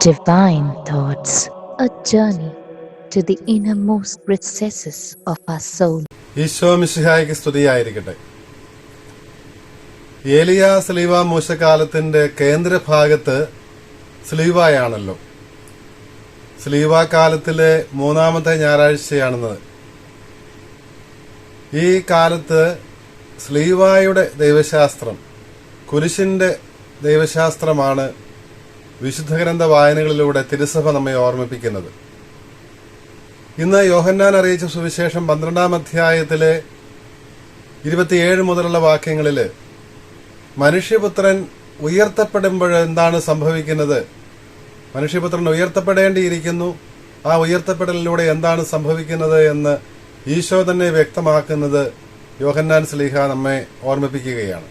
Divine Thoughts, a journey to the innermost recesses of our soul. Isho മിശിഹായ്ക്ക് സ്തുതിയായിരിക്കട്ടെ. ഏലിയ സ്ലീവ മൂശക്കാലത്തിന്റെ കേന്ദ്രഭാഗത്ത് സ്ലീവായാണല്ലോ. സ്ലീവ കാലത്തിലെ മൂന്നാമത്തെ ഞായറാഴ്ചയാണെന്നത്. ഈ കാലത്ത് സ്ലീവായുടെ ദൈവശാസ്ത്രം, കുരിശിന്റെ ദൈവശാസ്ത്രമാണ് വിശുദ്ധ ഗ്രന്ഥ വായനകളിലൂടെ തിരുസഭ നമ്മെ ഓർമ്മിപ്പിക്കുന്നത്. ഇന്ന് യോഹന്നാൻ അറിയിച്ച സുവിശേഷം 12-ാം അധ്യായത്തിലെ 27 മുതലുള്ള വാക്യങ്ങളിൽ മനുഷ്യപുത്രൻ ഉയർത്തപ്പെടുമ്പോൾ എന്താണ് സംഭവിക്കുന്നത്, മനുഷ്യപുത്രൻ ഉയർത്തപ്പെടേണ്ടിയിരിക്കുന്നു, ആ ഉയർത്തപ്പെടലിലൂടെ എന്താണ് സംഭവിക്കുന്നത് എന്ന് ഈശോ തന്നെ വ്യക്തമാക്കുന്നത് യോഹന്നാൻ ശ്ലീഹ നമ്മെ ഓർമ്മിപ്പിക്കുകയാണ്.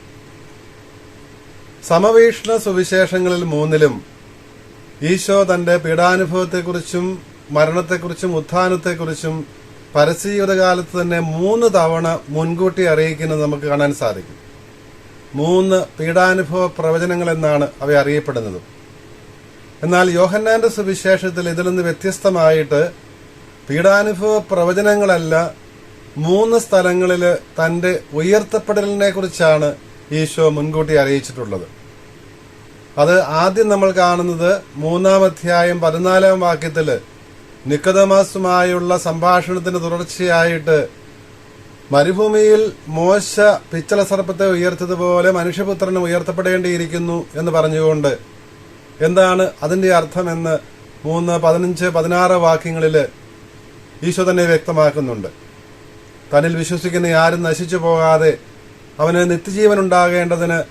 സമവീക്ഷണ സുവിശേഷങ്ങളിൽ 3-ലും ഈശോ തന്റെ പീഡാനുഭവത്തെക്കുറിച്ചും മരണത്തെക്കുറിച്ചും ഉത്ഥാനത്തെക്കുറിച്ചും പരസ്യയുഗകാലത്ത് തന്നെ 3 തവണ മുൻകൂട്ടി അറിയിക്കുന്നത് നമുക്ക് കാണാൻ സാധിക്കും. 3 പീഡാനുഭവ പ്രവചനങ്ങൾ എന്നാണ് അവ അറിയപ്പെടുന്നത്. എന്നാൽ യോഹന്നാന്റെ സുവിശേഷത്തിൽ ഇതിൽ നിന്ന് വ്യത്യസ്തമായിട്ട് പീഡാനുഭവ പ്രവചനങ്ങളല്ല, 3 സ്ഥലങ്ങളിൽ തന്റെ ഉയർത്തപ്പെടലിനെ കുറിച്ചാണ് ഈശോ മുൻകൂട്ടി അറിയിച്ചിട്ടുള്ളത്. അത് ആദ്യം നമ്മൾ കാണുന്നത് 3-ാം അധ്യായം 14-ാം വാക്യത്തില് നിക്കോദെമോസുമായുള്ള സംഭാഷണത്തിന് തുടർച്ചയായിട്ട് മരുഭൂമിയിൽ മോശ പിച്ചള സർപ്പത്തെ ഉയർത്തതുപോലെ മനുഷ്യപുത്രനും ഉയർത്തപ്പെടേണ്ടിയിരിക്കുന്നു എന്ന് പറഞ്ഞുകൊണ്ട് എന്താണ് അതിന്റെ അർത്ഥമെന്ന് 3, 15, 16 വാക്യങ്ങളിൽ ഈശോ തന്നെ വ്യക്തമാക്കുന്നുണ്ട്. തന്നിൽ വിശ്വസിക്കുന്ന ആരും നശിച്ചു പോകാതെ അവന് നിത്യജീവൻ ഉണ്ടാകേണ്ടതിന്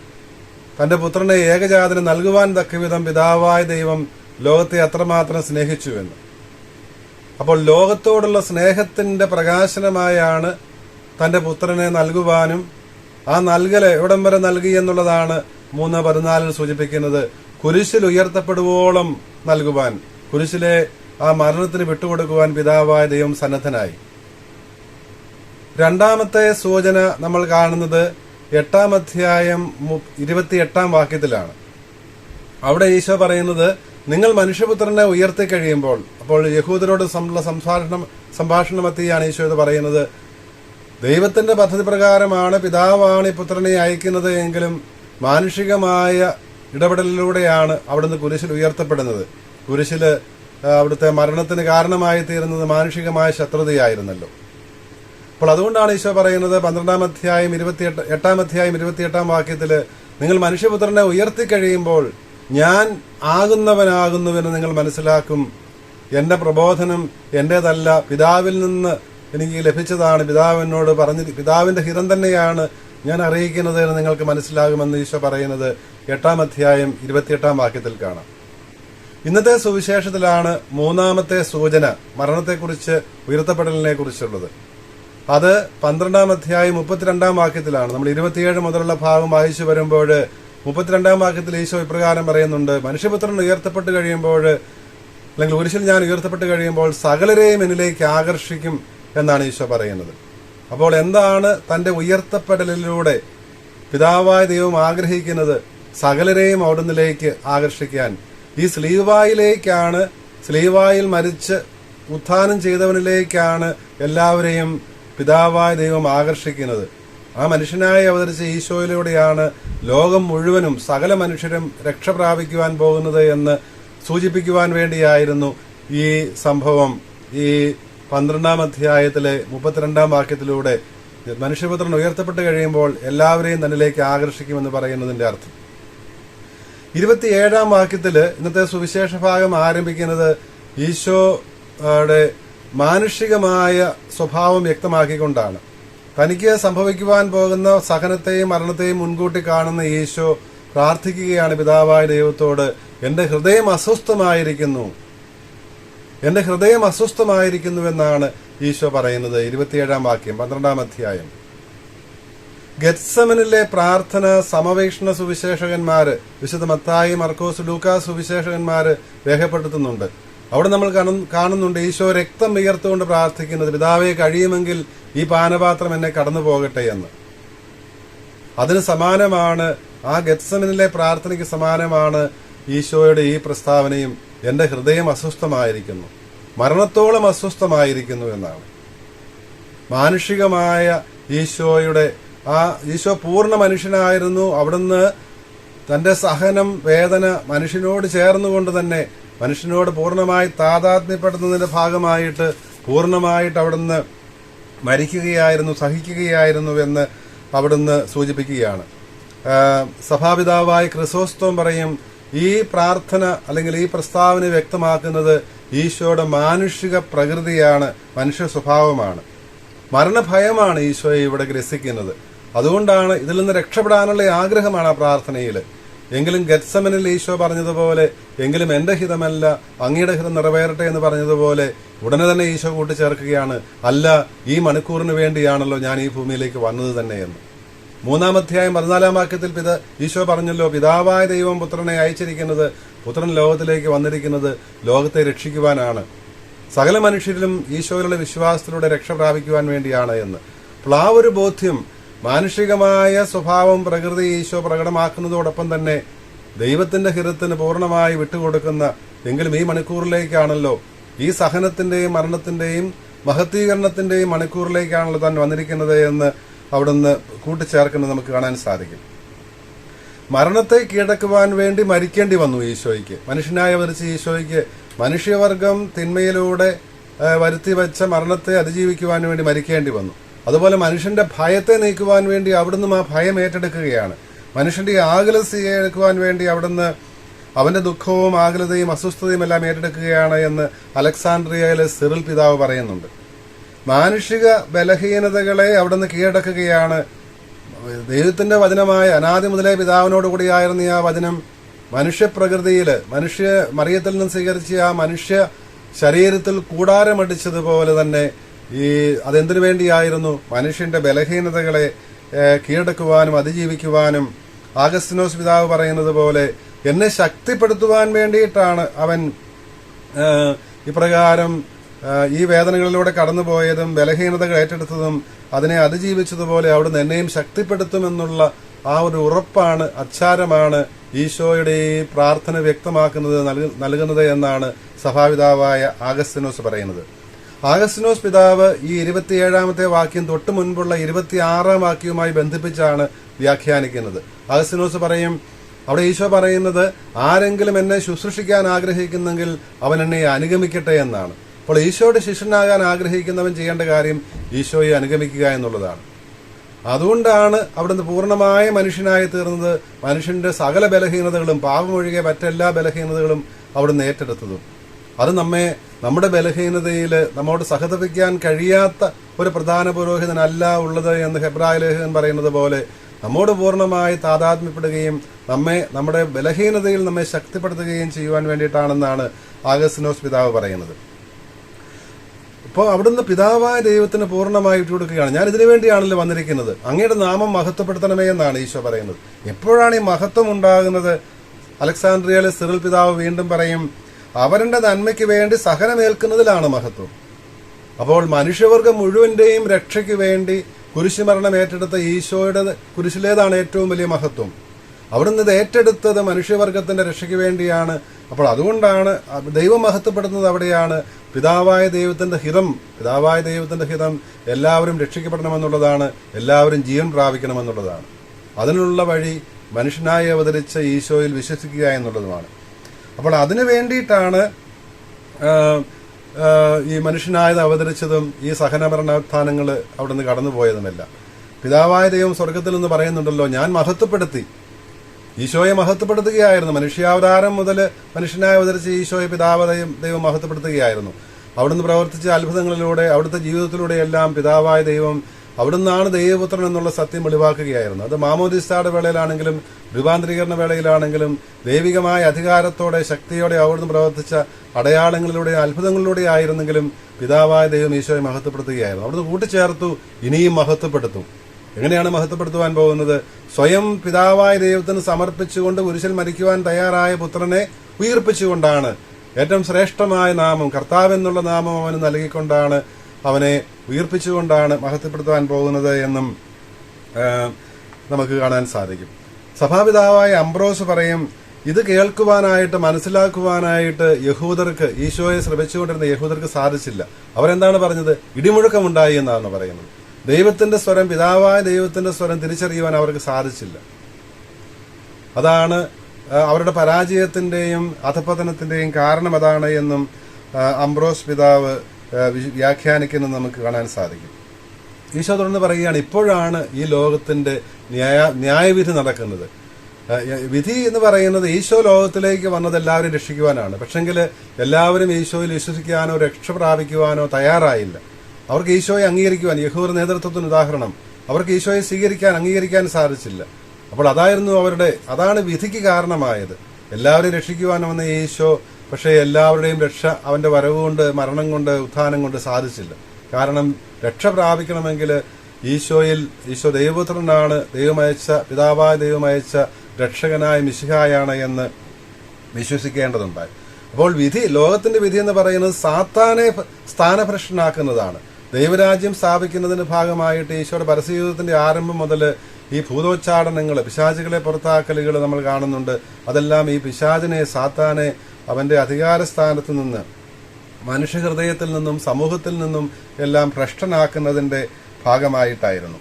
തന്റെ പുത്രനെ ഏകജാതന് നൽകുവാൻ തക്കവിധം പിതാവായ ദൈവം ലോകത്തെ അത്രമാത്രം സ്നേഹിച്ചുവെന്ന്. അപ്പോൾ ലോകത്തോടുള്ള സ്നേഹത്തിന്റെ പ്രകാശനമായാണ് തന്റെ പുത്രനെ നൽകുവാനും ആ നൽകല് എവിടം വരെ നൽകി എന്നുള്ളതാണ് 3:14 സൂചിപ്പിക്കുന്നത്. കുരിശിൽ ഉയർത്തപ്പെടുവോളം നൽകുവാൻ, കുരിശിലെ ആ മരണത്തിന് വിട്ടുകൊടുക്കുവാൻ പിതാവായ ദൈവം സന്നദ്ധനായി. രണ്ടാമത്തെ സൂചന നമ്മൾ കാണുന്നത് 8-ാം അധ്യായം 28-ാം വാക്യത്തിലാണ്. അവിടെ ഈശോ പറയുന്നത്, നിങ്ങൾ മനുഷ്യപുത്രനെ ഉയർത്തി കഴിയുമ്പോൾ, അപ്പോൾ യഹൂദരോട് സംഭാഷണമെത്തിയാണ് ഈശോ ഇത് പറയുന്നത്. ദൈവത്തിന്റെ പദ്ധതി പ്രകാരമാണ് പിതാവാണ് ഈ പുത്രനെ അയക്കുന്നത് എങ്കിലും മാനുഷികമായ ഇടപെടലിലൂടെയാണ് അവിടുന്ന് കുരിശിൽ ഉയർത്തപ്പെടുന്നത്. കുരിശില് അവിടുത്തെ മരണത്തിന് കാരണമായി തീരുന്നത് മാനുഷികമായ ശത്രുതയായിരുന്നല്ലോ. അപ്പോൾ അതുകൊണ്ടാണ് ഈശോ പറയുന്നത് 8-ാം അധ്യായം 28-ാം വാക്യത്തില്, നിങ്ങൾ മനുഷ്യപുത്രനെ ഉയർത്തി കഴിയുമ്പോൾ ഞാൻ ആകുന്നവനാകുന്നുവെന്ന് നിങ്ങൾ മനസ്സിലാക്കും. എന്റെ പ്രബോധനം എന്റേതല്ല, പിതാവിൽ നിന്ന് എനിക്ക് ലഭിച്ചതാണ്. പിതാവിനോട് പിതാവിന്റെ ഹിതം തന്നെയാണ് ഞാൻ അറിയിക്കുന്നത് എന്ന് നിങ്ങൾക്ക് മനസ്സിലാകുമെന്ന് ഈശോ പറയുന്നത് 8-ാം അധ്യായം 28-ാം വാക്യത്തിൽ കാണാം. ഇന്നത്തെ സുവിശേഷത്തിലാണ് 3-ാമത്തെ സൂചന മരണത്തെക്കുറിച്ച്, ഉയർത്തപ്പെടലിനെ കുറിച്ചുള്ളത്. അത് 12-ാം അധ്യായം 32-ാം വാക്യത്തിലാണ്. നമ്മൾ 27 മുതലുള്ള ഭാഗം വായിച്ചു വരുമ്പോൾ 32-ാം വാക്യത്തിൽ ഈശോ ഇപ്രകാരം പറയുന്നുണ്ട്, മനുഷ്യപുത്രൻ ഉയർത്തപ്പെട്ട് കഴിയുമ്പോൾ, അല്ലെങ്കിൽ കുരിശിൽ ഞാൻ ഉയർത്തപ്പെട്ട് കഴിയുമ്പോൾ സകലരെയും എന്നിലേക്ക് ആകർഷിക്കും എന്നാണ് ഈശോ പറയുന്നത്. അപ്പോൾ എന്താണ് തന്റെ ഉയർത്തപ്പെടലിലൂടെ പിതാവായ ദൈവം ആഗ്രഹിക്കുന്നത്? സകലരെയും അവിടുന്നിലേക്ക് ആകർഷിക്കാൻ. ഈ സ്ലീവായിലേക്കാണ്, സ്ലീവായിൽ മരിച്ച് ഉത്ഥാനം ചെയ്തവനിലേക്കാണ് എല്ലാവരെയും പിതാവായ ദൈവം ആകർഷിക്കുന്നത്. ആ മനുഷ്യനായി അവതരിച്ച ഈശോയിലൂടെയാണ് ലോകം മുഴുവനും സകല മനുഷ്യരും രക്ഷ പ്രാപിക്കുവാൻ പോകുന്നത് എന്ന് സൂചിപ്പിക്കുവാൻ വേണ്ടിയായിരുന്നു ഈ സംഭവം. ഈ 12-ാം അധ്യായത്തിലെ 32-ാം വാക്യത്തിലൂടെ മനുഷ്യപുത്രൻ ഉയർത്തപ്പെട്ട് കഴിയുമ്പോൾ എല്ലാവരെയും തന്നിലേക്ക് ആകർഷിക്കുമെന്ന് പറയുന്നതിന്റെ അർത്ഥം. 27-ാം വാക്യത്തില് ഇന്നത്തെ സുവിശേഷ ഭാഗം ആരംഭിക്കുന്നത് ഈശോയുടെ മാനുഷികമായ സ്വഭാവം വ്യക്തമാക്കിക്കൊണ്ടാണ്. തനിക്ക് സംഭവിക്കുവാൻ പോകുന്ന സഹനത്തെയും മരണത്തെയും മുൻകൂട്ടി കാണുന്ന ഈശോ പ്രാർത്ഥിക്കുകയാണ് പിതാവായ ദൈവത്തോട്, എന്റെ ഹൃദയം അസ്വസ്ഥമായിരിക്കുന്നു, എന്റെ ഹൃദയം അസ്വസ്ഥമായിരിക്കുന്നുവെന്നാണ് ഈശോ പറയുന്നത്. 27-ാം വാക്യം 12-ാം അധ്യായം. ഗെത്സമനിലെ പ്രാർത്ഥന സമവീക്ഷണ സുവിശേഷകന്മാര്, വിശുദ്ധ മത്തായി, മർക്കോസ്, ലൂക്കാസ് സുവിശേഷകന്മാര് രേഖപ്പെടുത്തുന്നുണ്ട്. അവിടെ നമ്മൾ കാണുന്നുണ്ട് ഈശോ രക്തം വിയർത്തുകൊണ്ട് പ്രാർത്ഥിക്കുന്നത്, പിതാവേ കഴിയുമെങ്കിൽ ഈ പാനപാത്രം എന്നെ കടന്നു പോകട്ടെ എന്ന്. അതിന് സമാനമാണ്, ആ ഗെത്സമനിലെ പ്രാർത്ഥനയ്ക്ക് സമാനമാണ് ഈശോയുടെ ഈ പ്രസ്താവനയും. എൻ്റെ ഹൃദയം അസ്വസ്ഥമായിരിക്കുന്നു, മരണത്തോളം അസ്വസ്ഥമായിരിക്കുന്നു എന്നാണ്. മാനുഷികമായ ഈശോയുടെ ഈശോ പൂർണ്ണ മനുഷ്യനായിരുന്നു. അവിടുന്ന് തന്റെ സഹനം, വേദന മനുഷ്യനോട് ചേർന്നുകൊണ്ട് തന്നെ മനുഷ്യനോട് പൂർണ്ണമായി താതാത്മ്യപ്പെടുന്നതിന്റെ ഭാഗമായിട്ട് പൂർണ്ണമായിട്ട് അവിടുന്ന് മരിക്കുകയായിരുന്നു, സഹിക്കുകയായിരുന്നു എന്ന് അവിടുന്ന് സൂചിപ്പിക്കുകയാണ്. സഭാപിതാവായ ക്രിസോസ്തോം പറയും, ഈ പ്രാർത്ഥന അല്ലെങ്കിൽ ഈ പ്രസ്താവന വ്യക്തമാക്കുന്നത് ഈശോയുടെ മാനുഷിക പ്രകൃതിയാണ്, മനുഷ്യ സ്വഭാവമാണ്. മരണഭയമാണ് ഈശോയെ ഇവിടെ ഗ്രസിക്കുന്നത്. അതുകൊണ്ടാണ് ഇതിൽ നിന്ന് രക്ഷപ്പെടാനുള്ള ആഗ്രഹമാണ് ആ പ്രാർത്ഥനയിൽ. എങ്കിലും ഗെത്സമനിൽ ഈശോ പറഞ്ഞതുപോലെ, എങ്കിലും എന്റെ ഹിതമല്ല അങ്ങയുടെ ഹിതം നിറവേറട്ടെ എന്ന് പറഞ്ഞതുപോലെ ഉടനെ തന്നെ ഈശോ കൂട്ടിച്ചേർക്കുകയാണ്, അല്ല, ഈ മണിക്കൂറിന് വേണ്ടിയാണല്ലോ ഞാൻ ഈ ഭൂമിയിലേക്ക് വന്നത് തന്നെ എന്ന്. 3-ാം അധ്യായം 14-ാം വാക്യത്തിൽ ഈശോ പറഞ്ഞല്ലോ, പിതാവായ ദൈവം പുത്രനെ അയച്ചിരിക്കുന്നത്, പുത്രൻ ലോകത്തിലേക്ക് വന്നിരിക്കുന്നത് ലോകത്തെ രക്ഷിക്കുവാനാണ്, സകല മനുഷ്യരിലും ഈശോയിലുള്ള വിശ്വാസത്തിലൂടെ രക്ഷ പ്രാപിക്കുവാൻ വേണ്ടിയാണ് എന്ന്. അപ്പോൾ ആ ഒരു ബോധ്യം, മാനുഷികമായ സ്വഭാവം, പ്രകൃതി ഈശോ പ്രകടമാക്കുന്നതോടൊപ്പം തന്നെ ദൈവത്തിന്റെ ഹിതത്തിന് പൂർണ്ണമായി വിട്ടുകൊടുക്കുന്ന, എങ്കിലും ഈ മണിക്കൂറിലേക്കാണല്ലോ, ഈ സഹനത്തിന്റെയും മരണത്തിന്റെയും മഹത്വീകരണത്തിന്റെയും മണിക്കൂറിലേക്കാണല്ലോ താൻ വന്നിരിക്കുന്നത് എന്ന് അവിടുന്ന് കൂട്ടിച്ചേർക്കുന്നത് നമുക്ക് കാണാൻ സാധിക്കും. മരണത്തെ കീഴടക്കുവാൻ വേണ്ടി മരിക്കേണ്ടി വന്നു ഈശോയ്ക്ക്. മനുഷ്യനായി അവതരിച്ച ഈശോയ്ക്ക് മനുഷ്യവർഗം തിന്മയിലൂടെ വരുത്തി വെച്ച മരണത്തെ അതിജീവിക്കുവാൻ വേണ്ടി മരിക്കേണ്ടി വന്നു. അതുപോലെ മനുഷ്യന്റെ ഭയത്തെ നീക്കുവാൻ വേണ്ടി അവിടുന്ന് ആ ഭയം ഏറ്റെടുക്കുകയാണ്. മനുഷ്യന്റെ ആകുലത എടുക്കുവാൻ വേണ്ടി അവിടുന്ന് അവന്റെ ദുഃഖവും ആകുലതയും അസ്വസ്ഥതയും എല്ലാം ഏറ്റെടുക്കുകയാണ് എന്ന് അലക്സാണ്ട്രിയയിലെ സിറിൽ പിതാവ് പറയുന്നുണ്ട്. മാനുഷിക ബലഹീനതകളെ അവിടുന്ന് കീഴടക്കുകയാണ്. ദൈവത്തിന്റെ വചനമായ അനാദി മുതലേ പിതാവിനോടുകൂടിയായിരുന്ന ആ വചനം മനുഷ്യപ്രകൃതിയില് മറിയത്തിൽ നിന്ന് സ്വീകരിച്ച ആ മനുഷ്യ ശരീരത്തിൽ കൂടാരമടിച്ചതുപോലെ തന്നെ അതെന്തിനു വേണ്ടിയായിരുന്നു? മനുഷ്യന്റെ ബലഹീനതകളെ കീഴടക്കുവാനും അതിജീവിക്കുവാനും. ആഗസ്തിനോസ് പിതാവ് പറയുന്നത് പോലെ, എന്നെ ശക്തിപ്പെടുത്തുവാൻ വേണ്ടിയിട്ടാണ് അവൻ ഇപ്രകാരം ഈ വേദനകളിലൂടെ കടന്നുപോയതും ബലഹീനതകൾ ഏറ്റെടുത്തതും അതിനെ അതിജീവിച്ചതുപോലെ അവിടുന്ന് എന്നെയും ശക്തിപ്പെടുത്തുമെന്നുള്ള ആ ഒരു ഉറപ്പാണ്, അച്ചാരമാണ് ഈശോയുടെ ഈ പ്രാർത്ഥന വ്യക്തമാക്കുന്നത്, നൽകുന്നത് എന്നാണ് സഭാപിതാവായ ആഗസ്തിനോസ് പറയുന്നത്. ആഗസ്തിനോസ് പിതാവ് ഈ 27-ാമത്തെ വാക്യം തൊട്ട് മുൻപുള്ള 26-ാം വാക്യവുമായി ബന്ധിപ്പിച്ചാണ് വ്യാഖ്യാനിക്കുന്നത്. ആഗസ്തിനോസ് പറയും, അവിടെ ഈശോ പറയുന്നത്, ആരെങ്കിലും എന്നെ ശുശ്രൂഷിക്കാൻ ആഗ്രഹിക്കുന്നെങ്കിൽ അവൻ എന്നെ അനുഗമിക്കട്ടെ എന്നാണ്. അപ്പോൾ ഈശോയുടെ ശിഷ്യനാകാൻ ആഗ്രഹിക്കുന്നവൻ ചെയ്യേണ്ട കാര്യം ഈശോയെ അനുഗമിക്കുക എന്നുള്ളതാണ്. അതുകൊണ്ടാണ് അവിടുന്ന് പൂർണ്ണമായ മനുഷ്യനായി തീർന്നത്. മനുഷ്യന്റെ സകല ബലഹീനതകളും, പാപമൊഴികെ മറ്റെല്ലാ ബലഹീനതകളും അവിടുന്ന് ഏറ്റെടുത്തതും. അത് നമ്മുടെ ബലഹീനതയിൽ നമ്മോട് സഹതപിക്കാൻ കഴിയാത്ത ഒരു പ്രധാന പുരോഹിതനല്ല ഉള്ളത് എന്ന് ഹെബ്രായ ലേഖകൻ പറയുന്നത് പോലെ നമ്മോട് പൂർണ്ണമായി താതാത്മ്യപ്പെടുകയും നമ്മുടെ ബലഹീനതയിൽ നമ്മെ ശക്തിപ്പെടുത്തുകയും ചെയ്യുവാൻ വേണ്ടിയിട്ടാണെന്നാണ് ആഗസ്തിനോസ് പിതാവ് പറയുന്നത്. അപ്പോൾ അവിടുന്ന് പിതാവായ ദൈവത്തിന് പൂർണ്ണമായി വിട്ടുകൊടുക്കുകയാണ്. ഞാൻ ഇതിനു വേണ്ടിയാണല്ലോ വന്നിരിക്കുന്നത്, അങ്ങയുടെ നാമം മഹത്വപ്പെടുത്തണമേ എന്നാണ് ഈശോ പറയുന്നത്. എപ്പോഴാണ് ഈ മഹത്വം ഉണ്ടാകുന്നത്? അലക്സാണ്ട്രിയയിലെ സിറിൽ പിതാവ് വീണ്ടും പറയും, അവരുടെ നന്മയ്ക്ക് വേണ്ടി സഹനമേൽക്കുന്നതിലാണ് മഹത്വം. അപ്പോൾ മനുഷ്യവർഗം മുഴുവന്റെയും രക്ഷയ്ക്ക് വേണ്ടി കുരിശുമരണം ഏറ്റെടുത്ത ഈശോയുടെ കുരിശിലേതാണ് ഏറ്റവും വലിയ മഹത്വം. അവിടുന്ന് ഇത് ഏറ്റെടുത്തത് മനുഷ്യവർഗത്തിന്റെ രക്ഷയ്ക്ക് വേണ്ടിയാണ്. അപ്പോൾ അതുകൊണ്ടാണ് ദൈവം മഹത്വപ്പെടുന്നത് അവിടെയാണ്. പിതാവായ ദൈവത്തിന്റെ ഹിതം എല്ലാവരും രക്ഷിക്കപ്പെടണമെന്നുള്ളതാണ്, എല്ലാവരും ജീവൻ പ്രാപിക്കണമെന്നുള്ളതാണ്. അതിനുള്ള വഴി മനുഷ്യനായി അവതരിച്ച ഈശോയിൽ വിശ്വസിക്കുക എന്നുള്ളതുമാണ്. അപ്പോൾ അതിനു വേണ്ടിയിട്ടാണ് ഈ മനുഷ്യനായത് അവതരിച്ചതും ഈ സഹനമരണോത്ഥാനങ്ങൾ അവിടുന്ന് കടന്നുപോയതുമെല്ലാം. പിതാവായ ദൈവം സ്വർഗത്തിൽ നിന്ന് പറയുന്നുണ്ടല്ലോ, ഞാൻ മഹത്വപ്പെടുത്തി. ഈശോയെ മഹത്വപ്പെടുത്തുകയായിരുന്നു. മനുഷ്യാവതാരം മുതൽ മനുഷ്യനായി അവതരിച്ച ഈശോയെ ദൈവം മഹത്വപ്പെടുത്തുകയായിരുന്നു. അവിടുന്ന് പ്രവർത്തിച്ച അത്ഭുതങ്ങളിലൂടെ, അവിടുത്തെ ജീവിതത്തിലൂടെയെല്ലാം പിതാവായ ദൈവം അവിടുന്നാണ് ദൈവപുത്രൻ എന്നുള്ള സത്യം വെളിവാക്കുകയായിരുന്നു. അത് മാമോദിസയുടെ വേളയിലാണെങ്കിലും രൂപാന്തരീകരണ വേളയിലാണെങ്കിലും ദൈവികമായ അധികാരത്തോടെ ശക്തിയോടെ അവിടുന്ന് പ്രവർത്തിച്ച അടയാളങ്ങളിലൂടെ അത്ഭുതങ്ങളിലൂടെ ആയിരുന്നെങ്കിലും പിതാവായ ദൈവം ഈശോയെ മഹത്വപ്പെടുത്തുകയായിരുന്നു. അവിടുന്ന് കൂട്ടിച്ചേർത്തു, ഇനിയും മഹത്വപ്പെടുത്തും. എങ്ങനെയാണ് മഹത്വപ്പെടുത്തുവാൻ പോകുന്നത്? സ്വയം പിതാവായ ദൈവത്തിന് സമർപ്പിച്ചുകൊണ്ട് കുരിശിൽ മരിക്കുവാൻ തയ്യാറായ പുത്രനെ ഉയർപ്പിച്ചുകൊണ്ടാണ്. ഏറ്റവും ശ്രേഷ്ഠമായ നാമം, കർത്താവ് എന്നുള്ള നാമം അവന് നൽകിക്കൊണ്ടാണ്, അവനെ ഉയർപ്പിച്ചുകൊണ്ടാണ് മഹത്വപ്പെടുത്തുവാൻ പോകുന്നത് എന്നും നമുക്ക് കാണാൻ സാധിക്കും. സഭാപിതാവായ അംബ്രോസ് പറയും, ഇത് കേൾക്കുവാനായിട്ട്, മനസ്സിലാക്കുവാനായിട്ട് യഹൂദർക്ക്, ഈശോയെ ശ്രമിച്ചുകൊണ്ടിരുന്ന യഹൂദർക്ക് സാധിച്ചില്ല. അവരെന്താണ് പറഞ്ഞത്? ഇടിമുഴക്കമുണ്ടായി എന്നാണ് പറയുന്നത്. ദൈവത്തിന്റെ സ്വരം, പിതാവായ ദൈവത്തിന്റെ സ്വരം തിരിച്ചറിയുവാൻ അവർക്ക് സാധിച്ചില്ല. അതാണ് അവരുടെ പരാജയത്തിന്റെയും അധപതനത്തിന്റെയും കാരണം അതാണ് എന്നും അംബ്രോസ് പിതാവ് വ്യാഖ്യാനിക്കുന്നത് നമുക്ക് കാണാൻ സാധിക്കും. ഈശോ തുടർന്ന് പറയുകയാണ്, ഇപ്പോഴാണ് ഈ ലോകത്തിന്റെ ന്യായവിധി നടക്കുന്നത്. വിധി എന്ന് പറയുന്നത് ഈശോ ലോകത്തിലേക്ക് വന്നത് എല്ലാവരും രക്ഷിക്കുവാനാണ്. പക്ഷെങ്കിൽ എല്ലാവരും ഈശോയിൽ വിശ്വസിക്കാനോ രക്ഷ പ്രാപിക്കുവാനോ തയ്യാറായില്ല. അവർക്ക് ഈശോയെ അംഗീകരിക്കുവാൻ, യഹൂദ നേതൃത്വത്തിന് ഉദാഹരണം, അവർക്ക് ഈശോയെ അംഗീകരിക്കാൻ സാധിച്ചില്ല. അപ്പോൾ അതാണ് വിധിക്ക് കാരണമായത്. എല്ലാവരെയും രക്ഷിക്കുവാൻ വന്ന ഈശോ പക്ഷേ എല്ലാവരുടെയും രക്ഷ അവന്റെ വരവുകൊണ്ട്, മരണം കൊണ്ട്, ഉത്ഥാനം കൊണ്ട് സാധിച്ചില്ല. കാരണം രക്ഷ പ്രാപിക്കണമെങ്കിൽ ഈശോ ദൈവപുത്രനാണ്, പിതാവായ ദൈവമയച്ച രക്ഷകനായ മിശിഹായാണ് എന്ന് വിശ്വസിക്കേണ്ടതുണ്ടായി. അപ്പോൾ ലോകത്തിന്റെ വിധി എന്ന് പറയുന്നത് സാത്താനെ സ്ഥാനഭ്രഷ്ടനാക്കുന്നതാണ്. ദൈവരാജ്യം സ്ഥാപിക്കുന്നതിന്റെ ഭാഗമായിട്ട് ഈശോയുടെ പരസ്യജീവിതത്തിന്റെ ആരംഭം മുതൽ ഈ ഭൂതോച്ചാടനങ്ങൾ, പിശാചുകളെ പുറത്താക്കലുകൾ നമ്മൾ കാണുന്നുണ്ട്. അതെല്ലാം ഈ പിശാചിനെ, സാത്താനെ അവന്റെ അധികാരസ്ഥാനത്ത് നിന്ന്, മനുഷ്യഹൃദയത്തിൽ നിന്നും സമൂഹത്തിൽ നിന്നും എല്ലാം ഭ്രഷ്ടനാക്കുന്നതിന്റെ ഭാഗമായിട്ടായിരുന്നു.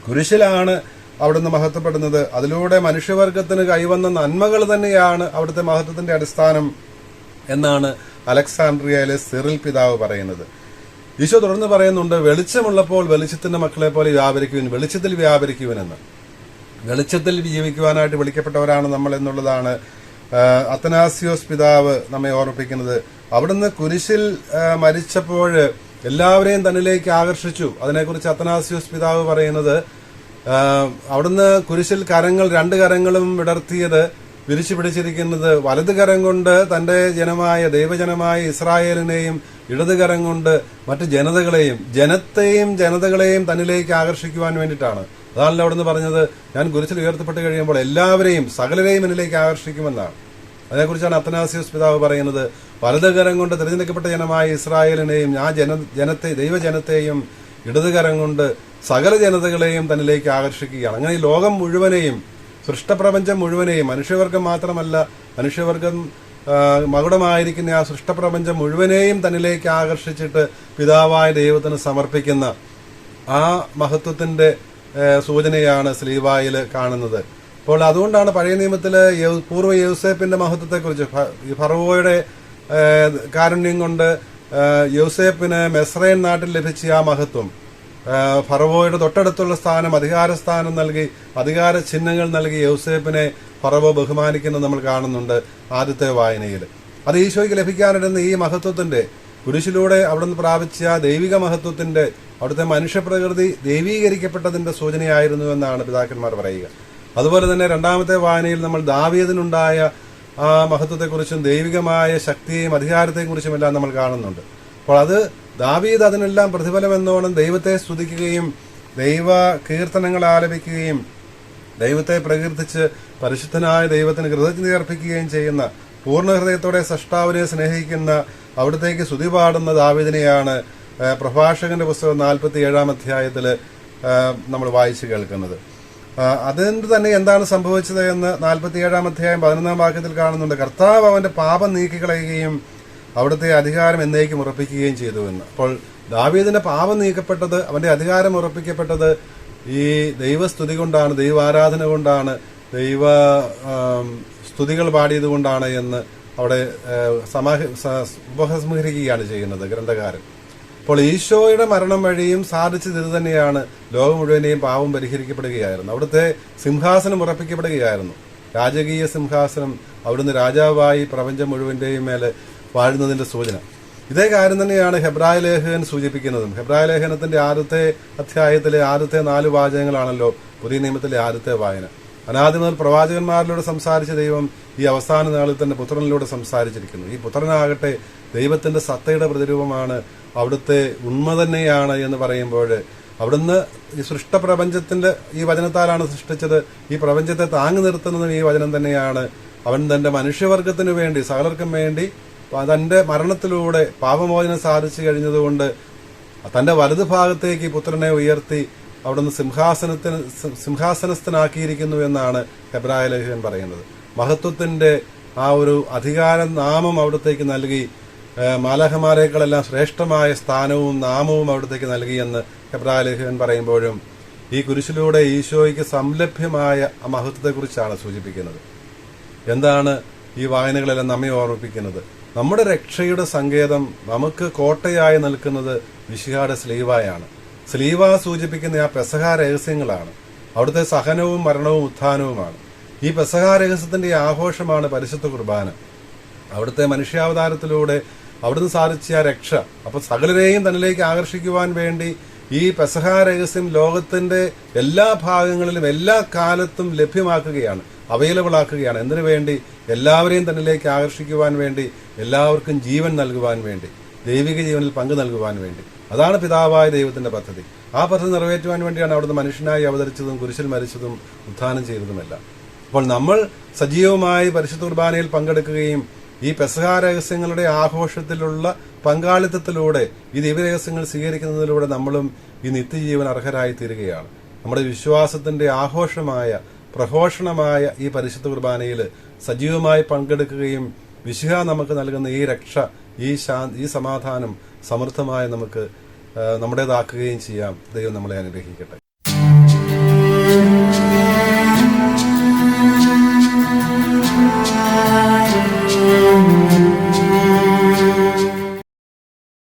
കുരിശിലാണ് അവിടുന്ന് മഹത്വപ്പെടുന്നത്. അതിലൂടെ മനുഷ്യവർഗത്തിന് കൈവന്ന നന്മകൾ തന്നെയാണ് അവിടുത്തെ മഹത്വത്തിന്റെ അടിസ്ഥാനം എന്നാണ് അലക്സാണ്ട്രിയയിലെ സിറിൽ പിതാവ് പറയുന്നത്. ഈശോ തുടർന്ന് പറയുന്നുണ്ട്, വെളിച്ചമുള്ളപ്പോൾ വെളിച്ചത്തിന്റെ മക്കളെ പോലെ വെളിച്ചത്തിൽ വ്യാപരിക്കുവനെന്ന്. വെളിച്ചത്തിൽ ജീവിക്കുവാനായിട്ട് വിളിക്കപ്പെട്ടവരാണ് നമ്മൾ എന്നുള്ളതാണ് അത്തനാസിയോസ് പിതാവ് നമ്മെ ഓർമ്മിപ്പിക്കുന്നത്. അവിടുന്ന് കുരിശിൽ മരിച്ചപ്പോൾ എല്ലാവരെയും തന്നിലേക്ക് ആകർഷിച്ചു. അതിനെക്കുറിച്ച് അത്തനാസിയോസ് പിതാവ് പറയുന്നത്, അവിടുന്ന് കുരിശിൽ രണ്ട് കരങ്ങളും വിടർത്തിയത്, വിരിച്ചു പിടിച്ചിരിക്കുന്നത് വലത് കരം കൊണ്ട് തന്റെ ദൈവജനമായ ഇസ്രായേലിനെയും, ഇടത് കരം കൊണ്ട് മറ്റ് ജനതകളെയും തന്നിലേക്ക് ആകർഷിക്കുവാൻ വേണ്ടിയിട്ടാണ്. അതാണല്ലോ അവിടുന്ന് പറഞ്ഞത്, ഞാൻ കുരിശിൽ ഉയർത്തപ്പെട്ട് കഴിയുമ്പോൾ എല്ലാവരെയും, സകലരെയും എന്നിലേക്ക് ആകർഷിക്കുമെന്നാണ്. അതേക്കുറിച്ചാണ് അത്തനാസിയോസ് പിതാവ് പറയുന്നത്, വലത് കരം കൊണ്ട് തിരഞ്ഞെടുക്കപ്പെട്ട ജനമായ ഇസ്രായേലിനെയും, ദൈവജനത്തെയും, ഇടത് കരം കൊണ്ട് സകല ജനതകളെയും തന്നിലേക്ക് ആകർഷിക്കുകയാണ്. അങ്ങനെ ഈ ലോകം മുഴുവനെയും, സൃഷ്ടപ്രപഞ്ചം മുഴുവനെയും, മനുഷ്യവർഗം മാത്രമല്ല, മനുഷ്യവർഗം മകുടമായിരിക്കുന്ന ആ സൃഷ്ടപ്രപഞ്ചം മുഴുവനെയും തന്നിലേക്ക് ആകർഷിച്ചിട്ട് പിതാവായ ദൈവത്തിന് സമർപ്പിക്കുന്ന ആ മഹത്വത്തിന്റെ സൂചനയാണ് സ്ലീവായിൽ കാണുന്നത്. അപ്പോൾ അതുകൊണ്ടാണ് പഴയ നിയമത്തില് പൂർവ്വ യൗസേപ്പിന്റെ മഹത്വത്തെക്കുറിച്ച്, ഫറവോയുടെ കാരുണ്യം കൊണ്ട് യൗസേപ്പിന് മെസ്രൈൻ നാട്ടിൽ ലഭിച്ച ആ മഹത്വം, ഫറവോയുടെ തൊട്ടടുത്തുള്ള സ്ഥാനം, അധികാരസ്ഥാനം നൽകി, അധികാര ചിഹ്നങ്ങൾ നൽകി യൗസേപ്പിനെ ഫറവോ ബഹുമാനിക്കുന്നത് നമ്മൾ കാണുന്നുണ്ട് ആദ്യത്തെ വായനയിൽ. അത് ഈശോയ്ക്ക് ലഭിക്കാനിരുന്ന ഈ മഹത്വത്തിന്റെ, കുരിശിലൂടെ അവിടുന്ന് പ്രാപിച്ച ദൈവിക മഹത്വത്തിന്റെ, അവിടുത്തെ മനുഷ്യപ്രകൃതി ദൈവീകരിക്കപ്പെട്ടതിന്റെ സൂചനയായിരുന്നു എന്നാണ് പിതാക്കന്മാർ പറയുക. അതുപോലെ തന്നെ രണ്ടാമത്തെ വായനയിൽ നമ്മൾ ദാവീദിനുണ്ടായ ആ മഹത്വത്തെക്കുറിച്ചും ദൈവികമായ ശക്തിയെയും അധികാരത്തെയും കുറിച്ചുമെല്ലാം നമ്മൾ കാണുന്നുണ്ട്. അപ്പോൾ ദാവീദ് അതിനെല്ലാം പ്രതിഫലം എന്നോണം ദൈവത്തെ സ്തുതിക്കുകയും ദൈവ കീർത്തനങ്ങൾ ആലപിക്കുകയും ദൈവത്തെ പ്രകീർത്തിച്ച് പരിശുദ്ധനായ ദൈവത്തിന് കൃതജ്ഞത അർപ്പിക്കുകയും ചെയ്യുന്ന, പൂർണ്ണ ഹൃദയത്തോടെ സൃഷ്ടാവിനെ സ്നേഹിക്കുന്ന, അവിടത്തേക്ക് സ്തുതി പാടുന്ന ദാവീദിനെയാണ് പ്രഭാഷകന്റെ പുസ്തകം 47 അധ്യായത്തിൽ നമ്മൾ വായിച്ചു കേൾക്കുന്നത്. അതുകൊണ്ട് തന്നെ എന്താണ് സംഭവിച്ചത് എന്ന് 47 അധ്യായം 11 വാക്യത്തിൽ കാണുന്നുണ്ട്. കർത്താവ് അവന്റെ പാപം നീക്കിക്കളയുകയും അവിടുത്തെ അധികാരം എന്നേക്കും ഉറപ്പിക്കുകയും ചെയ്തു എന്ന്. അപ്പോൾ ദാവീദിന്റെ പാപം നീക്കപ്പെട്ടത്, അവന്റെ അധികാരം ഉറപ്പിക്കപ്പെട്ടത് ഈ ദൈവസ്തുതി കൊണ്ടാണ്, ദൈവാരാധന കൊണ്ടാണ്, ദൈവ സ്തുതികൾ പാടിയത് കൊണ്ടാണ് എന്ന് അവിടെ ഉപസംഹരിക്കുകയാണ് ചെയ്യുന്നത് ഗ്രന്ഥകാരൻ. അപ്പോൾ ഈശോയുടെ മരണം വഴിയും സാധിച്ചത് ഇത് തന്നെയാണ്. ലോകം മുഴുവനെയും പാപം പരിഹരിക്കപ്പെടുകയായിരുന്നു, അവിടുത്തെ സിംഹാസനം ഉറപ്പിക്കപ്പെടുകയായിരുന്നു, രാജകീയ സിംഹാസനം. അവിടുന്ന് രാജാവായി പ്രപഞ്ചം മുഴുവന്റെയും മേലെ വാഴുന്നതിന്റെ സൂചന. ഇതേ കാര്യം തന്നെയാണ് ഹെബ്രായ ലേഖകൻ സൂചിപ്പിക്കുന്നതും. ഹെബ്രായ ലേഖനത്തിന്റെ ആദ്യത്തെ അധ്യായത്തിലെ ആദ്യത്തെ 4 വാചകങ്ങളാണല്ലോ പുതിയ നിയമത്തിലെ ആദ്യത്തെ വായന. അനാദി മുതൽ പ്രവാചകന്മാരിലൂടെ സംസാരിച്ച ദൈവം ഈ അവസാന നാളിൽ തന്നെ പുത്രനിലൂടെ സംസാരിച്ചിരിക്കുന്നു. ഈ പുത്രനാകട്ടെ ദൈവത്തിന്റെ സത്തയുടെ പ്രതിരൂപമാണ്, അവിടുത്തെ ഉണ്മ തന്നെയാണ് എന്ന് പറയുമ്പോൾ, അവിടുന്ന് ഈ സൃഷ്ടപ്രപഞ്ചത്തിന്റെ ഈ വചനത്താലാണ് സൃഷ്ടിച്ചത്. ഈ പ്രപഞ്ചത്തെ താങ്ങി നിർത്തുന്നതും ഈ വചനം തന്നെയാണ്. അവൻ തന്റെ മനുഷ്യവർഗത്തിനു വേണ്ടി, സകലർക്കും വേണ്ടി തന്റെ മരണത്തിലൂടെ പാപമോചനം സാധിച്ചു കഴിഞ്ഞതുകൊണ്ട് തന്റെ വലതു ഭാഗത്തേക്ക് പുത്രനെ ഉയർത്തി അവിടുന്ന് സിംഹാസനസ്ഥനാക്കിയിരിക്കുന്നു എന്നാണ് ഹെബ്രായ ലേഖകൻ പറയുന്നത്. മഹത്വത്തിന്റെ ആ ഒരു അധികാര നാമം അവിടത്തേക്ക് നൽകി, മാലാഖമാരേക്കാളെല്ലാം ശ്രേഷ്ഠമായ സ്ഥാനവും നാമവും അവിടത്തേക്ക് നൽകിയെന്ന് എബ്രായ ലേഖകൻ പറയുമ്പോഴും ഈ കുരിശിലൂടെ ഈശോയ്ക്ക് സംലഭ്യമായ ആ മഹത്വത്തെക്കുറിച്ചാണ് സൂചിപ്പിക്കുന്നത്. എന്താണ് ഈ വായനകളെല്ലാം നമ്മെ ഓർമ്മിപ്പിക്കുന്നത്? നമ്മുടെ രക്ഷയുടെ സങ്കേതം നമുക്ക് കോട്ടയായി നിൽക്കുന്നത് മിശിഹായുടെ സ്ലീവായാണ്. സ്ലീവ സൂചിപ്പിക്കുന്ന ആ പെസഹ രഹസ്യങ്ങളാണ്. അവിടുത്തെ സഹനവും മരണവും ഉത്ഥാനവുമാണ്. ഈ പെസഹ രഹസ്യത്തിന്റെ ആഘോഷമാണ് പരിശുദ്ധ കുർബാന. അവിടുത്തെ മനുഷ്യാവതാരത്തിലൂടെ അവിടുന്ന് സാധിച്ച ആ രക്ഷ, അപ്പൊ സകലരെയും തന്നിലേക്ക് ആകർഷിക്കുവാൻ വേണ്ടി ഈ പെസഹ രഹസ്യം ലോകത്തിന്റെ എല്ലാ ഭാഗങ്ങളിലും എല്ലാ കാലത്തും ലഭ്യമാക്കുകയാണ്, അവൈലബിൾ ആക്കുകയാണ്. എന്തിനു വേണ്ടി? എല്ലാവരെയും തന്നിലേക്ക് ആകർഷിക്കുവാൻ വേണ്ടി, എല്ലാവർക്കും ജീവൻ നൽകുവാൻ വേണ്ടി, ദൈവിക ജീവനിൽ പങ്കു നൽകുവാൻ വേണ്ടി. അതാണ് പിതാവായ ദൈവത്തിന്റെ പദ്ധതി. ആ പദ്ധതി നിറവേറ്റുവാൻ വേണ്ടിയാണ് അവിടുന്ന് മനുഷ്യനായി അവതരിച്ചതും കുരിശിൽ മരിച്ചതും ഉത്ഥാനം ചെയ്തതുമെല്ലാം. അപ്പോൾ നമ്മൾ സജീവമായി പരിശുദ്ധ കുർബാനയിൽ പങ്കെടുക്കുകയും ഈ പെസഹ രഹസ്യങ്ങളുടെ ആഘോഷത്തിലുള്ള പങ്കാളിത്തത്തിലൂടെ ഈ ദിവ്യരഹസ്യങ്ങൾ സ്വീകരിക്കുന്നതിലൂടെ നമ്മളും ഈ നിത്യജീവൻ അർഹരായി തീരുകയാണ്. നമ്മുടെ വിശ്വാസത്തിന്റെ ആഘോഷമായ പ്രഘോഷണമായ ഈ പരിശുദ്ധ കുർബാനയിൽ സജീവമായി പങ്കെടുക്കുകയും മിശിഹ നമുക്ക് നൽകുന്ന ഈ രക്ഷ, ഈ സമാധാനം സമൃദ്ധമായി നമുക്ക് നമ്മുടേതാക്കുകയും ചെയ്യാം. ദൈവം നമ്മളെ അനുഗ്രഹിക്കട്ടെ.